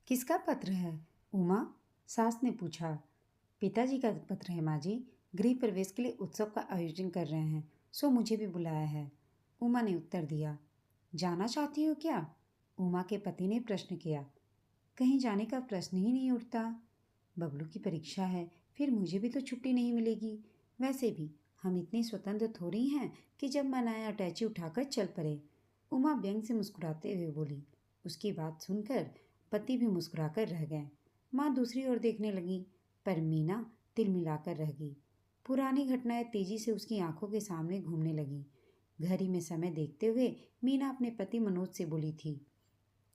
किसका पत्र है उमा? सास ने पूछा। पिताजी का पत्र है माँ जी। गृह प्रवेश के लिए उत्सव का आयोजन कर रहे हैं, सो मुझे भी बुलाया है, उमा ने उत्तर दिया। जाना चाहती हो क्या? उमा के पति ने प्रश्न किया। कहीं जाने का प्रश्न ही नहीं उठता। बबलू की परीक्षा है, फिर मुझे भी तो छुट्टी नहीं मिलेगी। वैसे भी हम इतने स्वतंत्र थोड़ी हैं कि जब मन आए अटैची उठाकर चल पड़े। उमा व्यंग से मुस्कुराते हुए बोली। उसकी बात सुनकर पति भी मुस्कुराकर रह गए। माँ दूसरी ओर देखने लगी, पर मीना तिल मिलाकर रह गई। पुरानी घटनाएं तेजी से उसकी आंखों के सामने घूमने लगी। घड़ी में समय देखते हुए मीना अपने पति मनोज से बोली थी।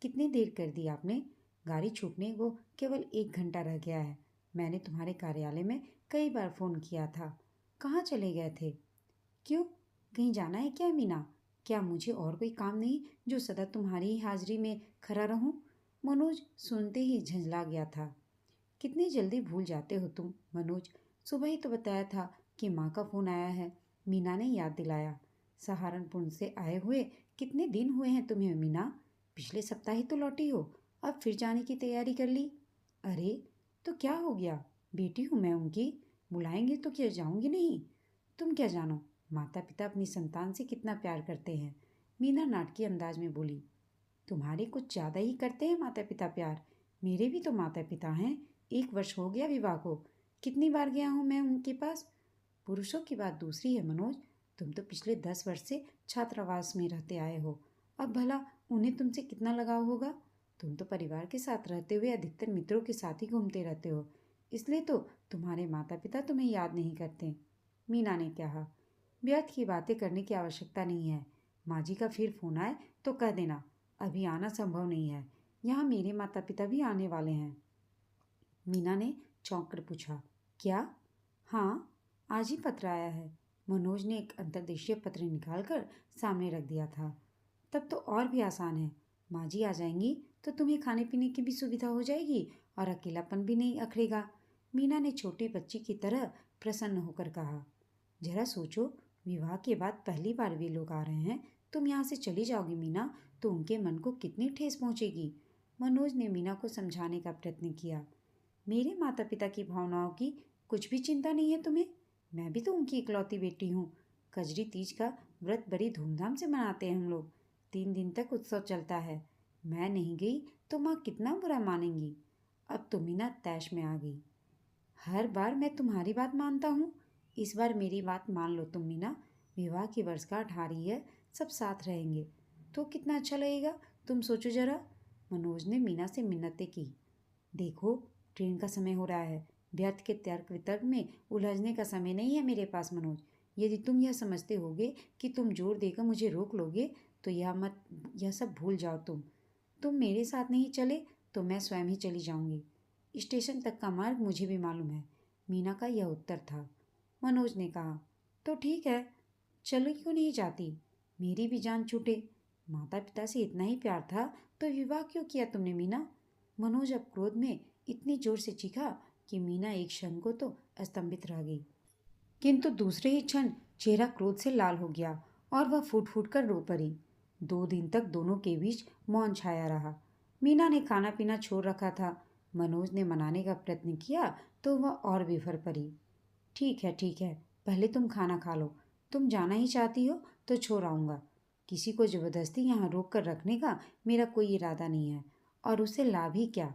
कितनी देर कर दी आपने? गाड़ी छूटने को केवल 1 घंटा रह गया है। मैंने तुम्हारे कार्यालय में कई बार फ़ोन किया था। कहाँ चले गए थे? क्यों, कहीं जाना है क्या मीना? क्या मुझे और कोई काम नहीं जो सदा तुम्हारी ही हाजिरी में खड़ा रहूं? मनोज सुनते ही झंझला गया था। कितनी जल्दी भूल जाते हो तुम मनोज। सुबह ही तो बताया था कि माँ का फ़ोन आया है, मीना ने याद दिलाया। सहारनपुर से आए हुए कितने दिन हुए हैं तुम्हें मीना? पिछले सप्ताह ही तो लौटी हो, अब फिर जाने की तैयारी कर ली। अरे तो क्या हो गया? बेटी हूँ मैं उनकी, बुलाएंगे तो क्या जाऊंगी नहीं? तुम क्या जानो माता पिता अपनी संतान से कितना प्यार करते हैं, मीना नाटकीय अंदाज में बोली। तुम्हारे कुछ ज़्यादा ही करते हैं माता पिता प्यार। मेरे भी तो माता पिता हैं। 1 वर्ष हो गया विवाह को, कितनी बार गया हूँ मैं उनके पास। पुरुषों की बात दूसरी है मनोज। तुम तो पिछले 10 वर्ष से छात्रावास में रहते आए हो, अब भला उन्हें तुमसे कितना लगाव होगा। तुम तो परिवार के साथ रहते हुए अधिकतर मित्रों के साथ ही घूमते रहते हो, इसलिए तो तुम्हारे माता पिता तुम्हें याद नहीं करते, मीना ने कहा। व्यर्थ की बातें करने की आवश्यकता नहीं है। माँ जी का फिर फोन आए तो कह देना अभी आना संभव नहीं है। यहाँ मेरे माता पिता भी आने वाले हैं। मीना ने चौंक कर पूछा। क्या? हाँ, आज ही पत्र आया है। मनोज ने एक अंतर्देशीय पत्र निकालकर सामने रख दिया था। तब तो और भी आसान है। माँ जी आ जाएंगी तो तुम्हें खाने पीने की भी सुविधा हो जाएगी और अकेलापन भी नहीं अखड़ेगा, मीना ने छोटी बच्ची की तरह प्रसन्न होकर कहा। जरा सोचो, विवाह के बाद पहली बार वे लोग आ रहे हैं, तुम यहाँ से चली जाओगी मीना, तो उनके मन को कितनी ठेस पहुँचेगी। मनोज ने मीना को समझाने का प्रयत्न किया। मेरे माता पिता की भावनाओं की कुछ भी चिंता नहीं है तुम्हें। मैं भी तो उनकी इकलौती बेटी हूँ। कजरी तीज का व्रत बड़ी धूमधाम से मनाते हैं हम लोग। 3 दिन तक उत्सव चलता है। मैं नहीं गई तो माँ कितना बुरा मानेंगी। अब तो मीना तैश में आ गई। हर बार मैं तुम्हारी बात मानता हूँ, इस बार मेरी बात मान लो तुम मीना। विवाह की वर्षगांठ आ रही है, सब साथ रहेंगे तो कितना अच्छा लगेगा, तुम सोचो जरा। मनोज ने मीना से मिन्नतें की। देखो, ट्रेन का समय हो रहा है। व्यर्थ के तर्क वितर्क में उलझने का समय नहीं है मेरे पास मनोज। यदि तुम यह समझते होगे कि तुम जोर देकर मुझे रोक लोगे तो यह सब भूल जाओ। तुम मेरे साथ नहीं चले तो मैं स्वयं ही चली जाऊंगी। स्टेशन तक का मार्ग मुझे भी मालूम है, मीना का यह उत्तर था। मनोज ने कहा, तो ठीक है, चलो क्यों नहीं जाती? मेरी भी जान छूटे। माता पिता से इतना ही प्यार था तो विवाह क्यों किया तुमने मीना? मनोज अब क्रोध में इतनी जोर से चीखा कि मीना एक क्षण को तो स्तंभित रह गई, किंतु दूसरे ही क्षण चेहरा क्रोध से लाल हो गया और वह फूट फूट कर रो पड़ी। 2 दिन तक दोनों के बीच मौन छाया रहा। मीना ने खाना पीना छोड़ रखा था। मनोज ने मनाने का प्रयत्न किया तो वह और बेफर पड़ी। ठीक है, पहले तुम खाना खा लो। तुम जाना ही चाहती हो तो छोड़ आऊँगा। किसी को जबरदस्ती यहाँ रोक कर रखने का मेरा कोई इरादा नहीं है, और उससे लाभ ही क्या।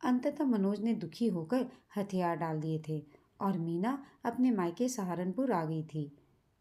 अंततः मनोज ने दुखी होकर हथियार डाल दिए थे और मीना अपने मायके सहारनपुर आ गई थी।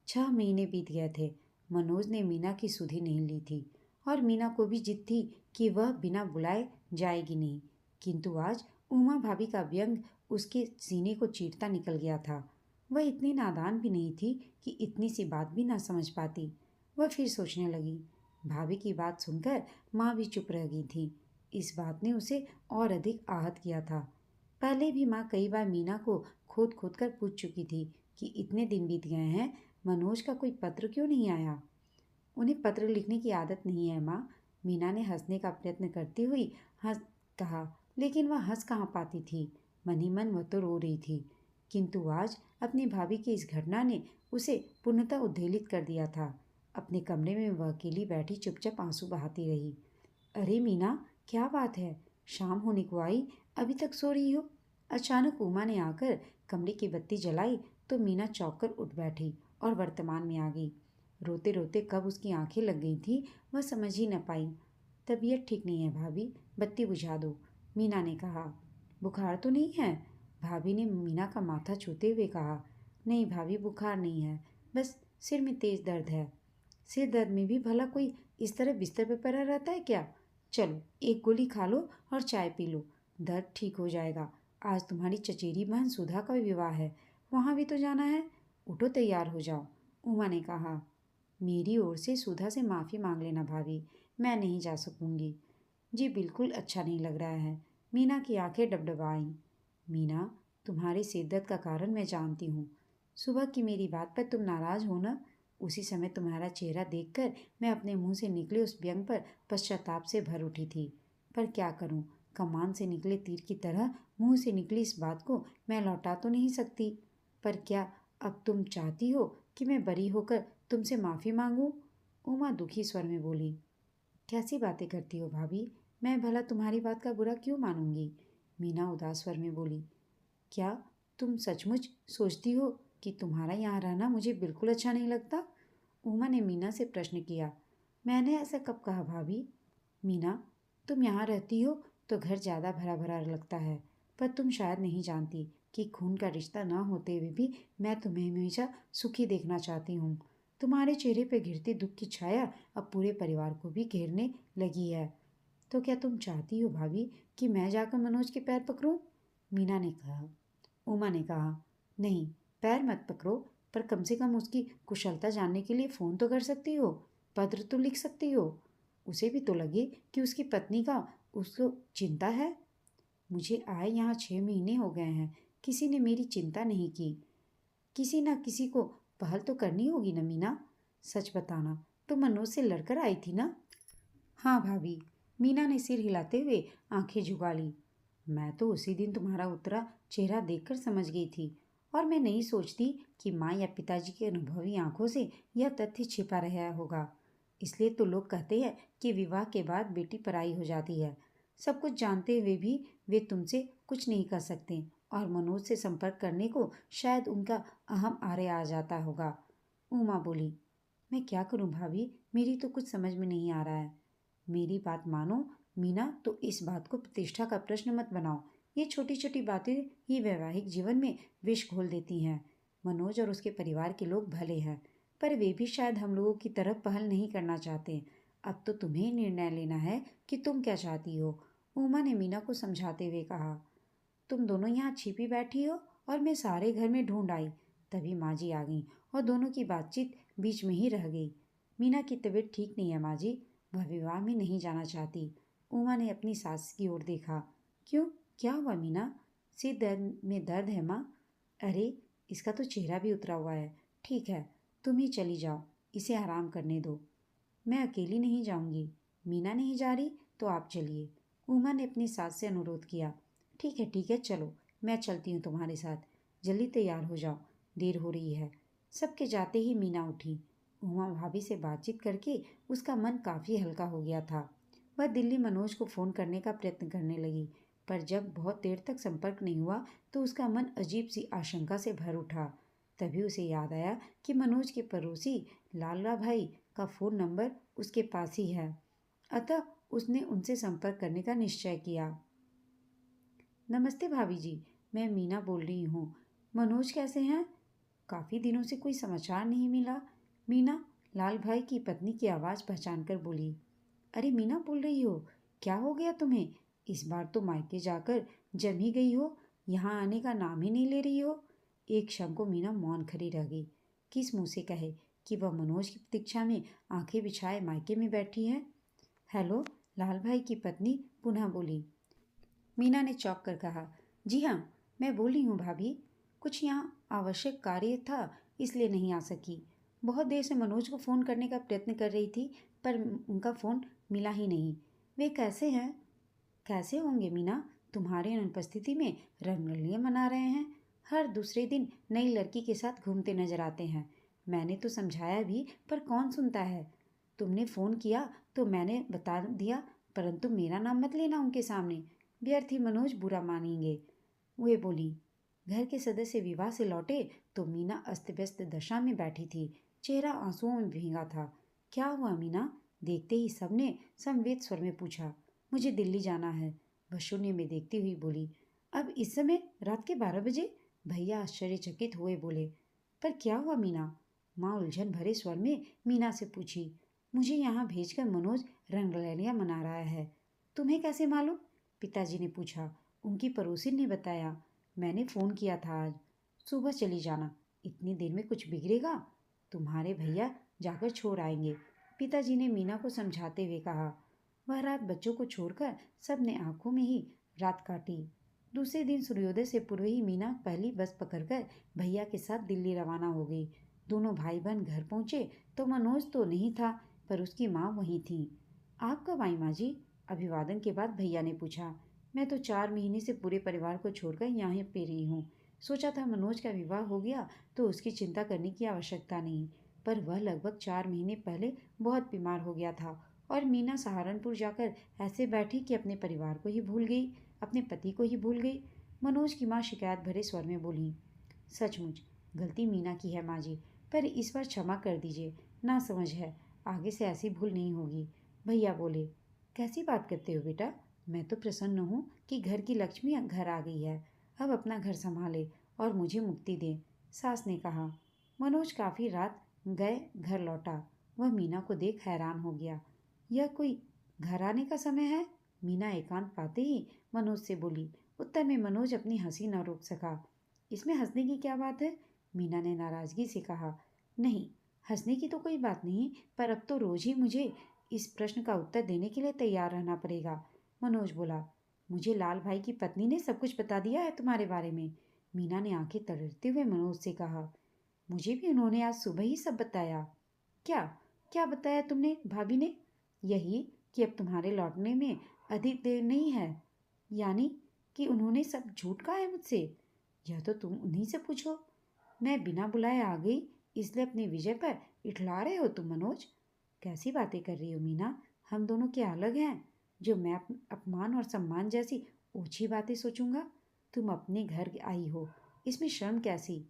6 महीने बीत गए थे। मनोज ने मीना की सुधि नहीं ली थी और मीना को भी जिद थी कि वह बिना बुलाए जाएगी नहीं, किंतु आज उमा भाभी का व्यंग उसके सीने को चीरता निकल गया था। वह इतनी नादान भी नहीं थी कि इतनी सी बात भी ना समझ पाती। वह फिर सोचने लगी। भाभी की बात सुनकर माँ भी चुप रह गई थी। इस बात ने उसे और अधिक आहत किया था। पहले भी माँ कई बार मीना को खोद खोद कर पूछ चुकी थी कि इतने दिन बीत गए हैं, मनोज का कोई पत्र क्यों नहीं आया। उन्हें पत्र लिखने की आदत नहीं है माँ, मीना ने हंसने का प्रयत्न करती हुई हंस कहा। लेकिन वह हंस कहाँ पाती थी, मन ही मन वह तो रो रही थी। किंतु आज अपनी भाभी की इस घटना ने उसे पूर्णतः उद्वेलित कर दिया था। अपने कमरे में वह अकेली बैठी चुपचाप आंसू बहाती रही। अरे मीना, क्या बात है? शाम होने को आई, अभी तक सो रही हो? अचानक उमा ने आकर कमरे की बत्ती जलाई तो मीना चौंक कर उठ बैठी और वर्तमान में आ गई। रोते रोते कब उसकी आंखें लग गई थी वह समझ ही न पाई। तबीयत ठीक नहीं है भाभी, बत्ती बुझा दो, मीना ने कहा। बुखार तो नहीं है? भाभी ने मीना का माथा छूते हुए कहा। नहीं भाभी, बुखार नहीं है, बस सिर में तेज दर्द है। सिर दर्द में भी भला कोई इस तरह बिस्तर पर पड़ा रहता है क्या? चलो एक गोली खा लो और चाय पी लो, दर्द ठीक हो जाएगा। आज तुम्हारी चचेरी बहन सुधा का विवाह है, वहाँ भी तो जाना है। उठो, तैयार हो जाओ, उमा ने कहा। मेरी ओर से सुधा से माफ़ी मांग लेना भाभी, मैं नहीं जा सकूंगी। जी बिल्कुल अच्छा नहीं लग रहा है। मीना की आंखें डबडबाईं। मीना, तुम्हारे सिरदर्द का कारण मैं जानती हूँ। सुबह की मेरी बात पर तुम नाराज हो ना? उसी समय तुम्हारा चेहरा देखकर मैं अपने मुंह से निकले उस व्यंग पर पश्चाताप से भर उठी थी। पर क्या करूं, कमान से निकले तीर की तरह मुंह से निकली इस बात को मैं लौटा तो नहीं सकती। पर क्या अब तुम चाहती हो कि मैं बरी होकर तुमसे माफ़ी मांगूं? उमा दुखी स्वर में बोली। कैसी बातें करती हो भाभी, मैं भला तुम्हारी बात का बुरा क्यों मानूंगी? मीना उदास स्वर में बोली। क्या तुम सचमुच सोचती हो कि तुम्हारा यहाँ रहना मुझे बिल्कुल अच्छा नहीं लगता? उमा ने मीना से प्रश्न किया। मैंने ऐसा कब कहा भाभी? मीना, तुम यहाँ रहती हो तो घर ज़्यादा भरा भरा लगता है, पर तुम शायद नहीं जानती कि खून का रिश्ता न होते हुए भी मैं तुम्हें हमेशा सुखी देखना चाहती हूँ। तुम्हारे चेहरे पर घिरती दुख की छाया अब पूरे परिवार को भी घेरने लगी है। तो क्या तुम चाहती हो भाभी कि मैं जाकर मनोज के पैर पकड़ूं? मीना ने कहा। उमा ने कहा, नहीं, पैर मत पकड़ो, पर कम से कम उसकी कुशलता जानने के लिए फ़ोन तो कर सकती हो, पत्र तो लिख सकती हो। उसे भी तो लगे कि उसकी पत्नी का उसको चिंता है। मुझे आए यहाँ 6 महीने हो गए हैं, किसी ने मेरी चिंता नहीं की। किसी ना किसी को पहल तो करनी होगी न मीना? सच बताना, तुम मनोज से लड़कर आई थी ना? हाँ भाभी, मीना ने सिर हिलाते हुए आंखें झुका ली। मैं तो उसी दिन तुम्हारा उतरा चेहरा देखकर समझ गई थी, और मैं नहीं सोचती कि माँ या पिताजी की अनुभवी आंखों से यह तथ्य छिपा रहा होगा। इसलिए तो लोग कहते हैं कि विवाह के बाद बेटी पराई हो जाती है। सब कुछ जानते हुए भी वे तुमसे कुछ नहीं कर सकते, और मनोज से संपर्क करने को शायद उनका अहम आरे आ जाता होगा। उमा बोली। मैं क्या करूं भाभी, मेरी तो कुछ समझ में नहीं आ रहा है। मेरी बात मानो मीना, तो इस बात को प्रतिष्ठा का प्रश्न मत बनाओ। ये छोटी छोटी बातें ही वैवाहिक जीवन में विष घोल देती हैं। मनोज और उसके परिवार के लोग भले हैं, पर वे भी शायद हम लोगों की तरफ पहल नहीं करना चाहते। अब तो तुम्हें निर्णय लेना है कि तुम क्या चाहती हो, उमा ने मीना को समझाते हुए कहा। तुम दोनों यहाँ छिपी बैठी हो और मैं सारे घर में ढूंढ आई, तभी माँ जी आ गई और दोनों की बातचीत बीच में ही रह गई। मीना की तबीयत ठीक नहीं है माँ जी, वह विवाह में नहीं जाना चाहती। उमा ने अपनी सास की ओर देखा। क्यों, क्या हुआ मीना? सिर दर्द में दर्द है माँ? अरे, इसका तो चेहरा भी उतरा हुआ है। ठीक है, तुम ही चली जाओ, इसे आराम करने दो। मैं अकेली नहीं जाऊंगी। मीना नहीं जा रही तो आप चलिए, उमा ने अपनी सास से अनुरोध किया। ठीक है चलो, मैं चलती हूँ तुम्हारे साथ। जल्दी तैयार हो जाओ, देर हो रही है। सबके जाते ही मीना उठी। उमा भाभी से बातचीत करके उसका मन काफ़ी हल्का हो गया था। वह दिल्ली मनोज को फ़ोन करने का प्रयत्न करने लगी, पर जब बहुत देर तक संपर्क नहीं हुआ तो उसका मन अजीब सी आशंका से भर उठा। तभी उसे याद आया कि मनोज के पड़ोसी लाला भाई का फ़ोन नंबर उसके पास ही है। अतः उसने उनसे संपर्क करने का निश्चय किया। नमस्ते भाभी जी, मैं मीना बोल रही हूँ। मनोज कैसे हैं? काफ़ी दिनों से कोई समाचार नहीं मिला। मीना लाल भाई की पत्नी की आवाज़ पहचान कर बोली। अरे मीना बोल रही हो, क्या हो गया तुम्हें? इस बार तो मायके जाकर जम ही गई हो, यहाँ आने का नाम ही नहीं ले रही हो। एक क्षण को मीना मौन खड़ी रह गई। किस मुंह से कहे कि वह मनोज की प्रतीक्षा में आंखें बिछाए मायके में बैठी है। हेलो, लाल भाई की पत्नी पुनः बोली। मीना ने चौंक कर कहा। जी हाँ, मैं बोल रही हूँ भाभी, कुछ यहाँ आवश्यक कार्य था, इसलिए नहीं आ सकी। बहुत देर से मनोज को फ़ोन करने का प्रयत्न कर रही थी, पर उनका फ़ोन मिला ही नहीं। वे कैसे हैं? कैसे होंगे मीना, तुम्हारे अनुपस्थिति में रंगरलियाँ मना रहे हैं। हर दूसरे दिन नई लड़की के साथ घूमते नजर आते हैं। मैंने तो समझाया भी, पर कौन सुनता है। तुमने फ़ोन किया तो मैंने बता दिया, परंतु मेरा नाम मत लेना उनके सामने। व्यर्थ ही मनोज बुरा मानेंगे। वे बोली। घर के सदस्य विवाह से लौटे तो मीना अस्त व्यस्त दशा में बैठी थी। चेहरा आंसुओं में भीगा था। क्या हुआ मीना? देखते ही सबने संवेद स्वर में पूछा। मुझे दिल्ली जाना है, वह शून्य में देखती हुई बोली। अब इस समय रात के 12 बजे? भैया आश्चर्यचकित हुए बोले। पर क्या हुआ मीना? माँ उलझन भरे स्वर में मीना से पूछी। मुझे यहाँ भेजकर मनोज रंगरलियां मना रहा है। तुम्हें कैसे मालूम? पिताजी ने पूछा। उनकी पड़ोसी ने बताया। मैंने फ़ोन किया था आज। सुबह चली जाना, इतनी देर में कुछ बिगड़ेगा? तुम्हारे भैया जाकर छोड़ आएंगे, पिताजी ने मीना को समझाते हुए कहा। वह रात बच्चों को छोड़कर सबने आंखों में ही रात काटी। दूसरे दिन सूर्योदय से पूर्व ही मीना पहली बस पकड़कर भैया के साथ दिल्ली रवाना हो गई। दोनों भाई बहन घर पहुंचे तो मनोज तो नहीं था, पर उसकी माँ वहीं थी। आप कब आई माँ जी? अभिवादन के बाद भैया ने पूछा। मैं तो 4 महीने से पूरे परिवार को छोड़कर यहाँ पे रही हूँ। सोचा था मनोज का विवाह हो गया तो उसकी चिंता करने की आवश्यकता नहीं, पर वह लगभग 4 महीने पहले बहुत बीमार हो गया था और मीना सहारनपुर जाकर ऐसे बैठी कि अपने परिवार को ही भूल गई, अपने पति को ही भूल गई। मनोज की माँ शिकायत भरे स्वर में बोली। सचमुच गलती मीना की है माँ जी, पर इस बार क्षमा कर दीजिए, ना समझ है, आगे से ऐसी भूल नहीं होगी। भैया बोले। कैसी बात करते हो बेटा? मैं तो प्रसन्न हूँ कि घर की लक्ष्मी घर आ गई है। अब अपना घर संभाले और मुझे मुक्ति दे, सास ने कहा। मनोज काफ़ी रात गए घर लौटा। वह मीना को देख हैरान हो गया। यह कोई घर आने का समय है? मीना एकांत पाते ही मनोज से बोली। उत्तर में मनोज अपनी हंसी न रोक सका। इसमें हंसने की क्या बात है? मीना ने नाराजगी से कहा। नहीं, हंसने की तो कोई बात नहीं, पर अब तो रोज ही मुझे इस प्रश्न का उत्तर देने के लिए तैयार रहना पड़ेगा। मनोज बोला। मुझे लाल भाई की पत्नी ने सब कुछ बता दिया है तुम्हारे बारे में, मीना ने आंखें तड़ते हुए मनोज से कहा। मुझे भी उन्होंने आज सुबह ही सब बताया। क्या? क्या बताया तुमने भाभी ने? यही कि अब तुम्हारे लौटने में अधिक देर नहीं है। यानी कि उन्होंने सब झूठ कहा है मुझसे? यह तो तुम उन्हीं से पूछो। मैं बिना बुलाए आ गई, इसलिए अपनी विजय पर इठला रहे हो तुम मनोज? कैसी बातें कर रही हो मीना? हम दोनों क्या अलग हैं जो मैं अपमान और सम्मान जैसी ओछी बातें सोचूंगा? तुम अपने घर आई हो, इसमें शर्म कैसी?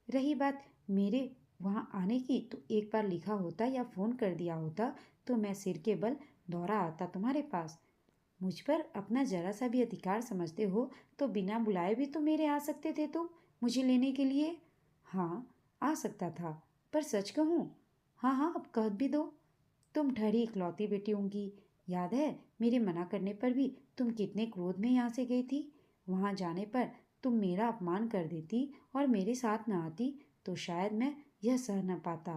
रही बात मेरे वहाँ आने की, तो एक बार लिखा होता या फ़ोन कर दिया होता तो मैं सिर के बल दौड़ा आता तुम्हारे पास। मुझ पर अपना जरा सा भी अधिकार समझते हो तो बिना बुलाए भी तो मेरे आ सकते थे तुम, मुझे लेने के लिए। हाँ, आ सकता था, पर सच कहूँ। हाँ हाँ, अब कह भी दो। तुम ठहरी इकलौती बेटी होंगी। याद है मेरे मना करने पर भी तुम कितने क्रोध में यहाँ से गई थी? वहाँ जाने पर तुम मेरा अपमान कर देती और मेरे साथ न आती तो शायद मैं यह सह न पाता।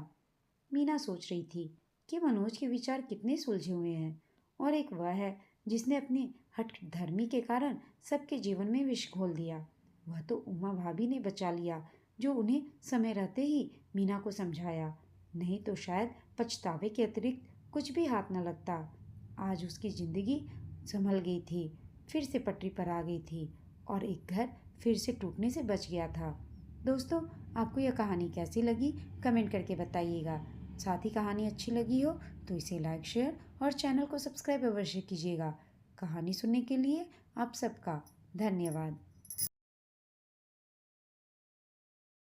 मीना सोच रही थी कि मनोज के विचार कितने सुलझे हुए हैं, और एक वह है जिसने अपनी हठधर्मी के कारण सबके जीवन में विष घोल दिया। वह तो उमा भाभी ने बचा लिया, जो उन्हें समय रहते ही मीना को समझाया, नहीं तो शायद पछतावे के अतिरिक्त कुछ भी हाथ न लगता। आज उसकी जिंदगी संभल गई थी, फिर से पटरी पर आ गई थी और एक घर फिर से टूटने से बच गया था। दोस्तों, आपको यह कहानी कैसी लगी कमेंट करके बताइएगा। साथ ही कहानी अच्छी लगी हो तो इसे लाइक शेयर और चैनल को सब्सक्राइब अवश्य कीजिएगा। कहानी सुनने के लिए आप सबका धन्यवाद।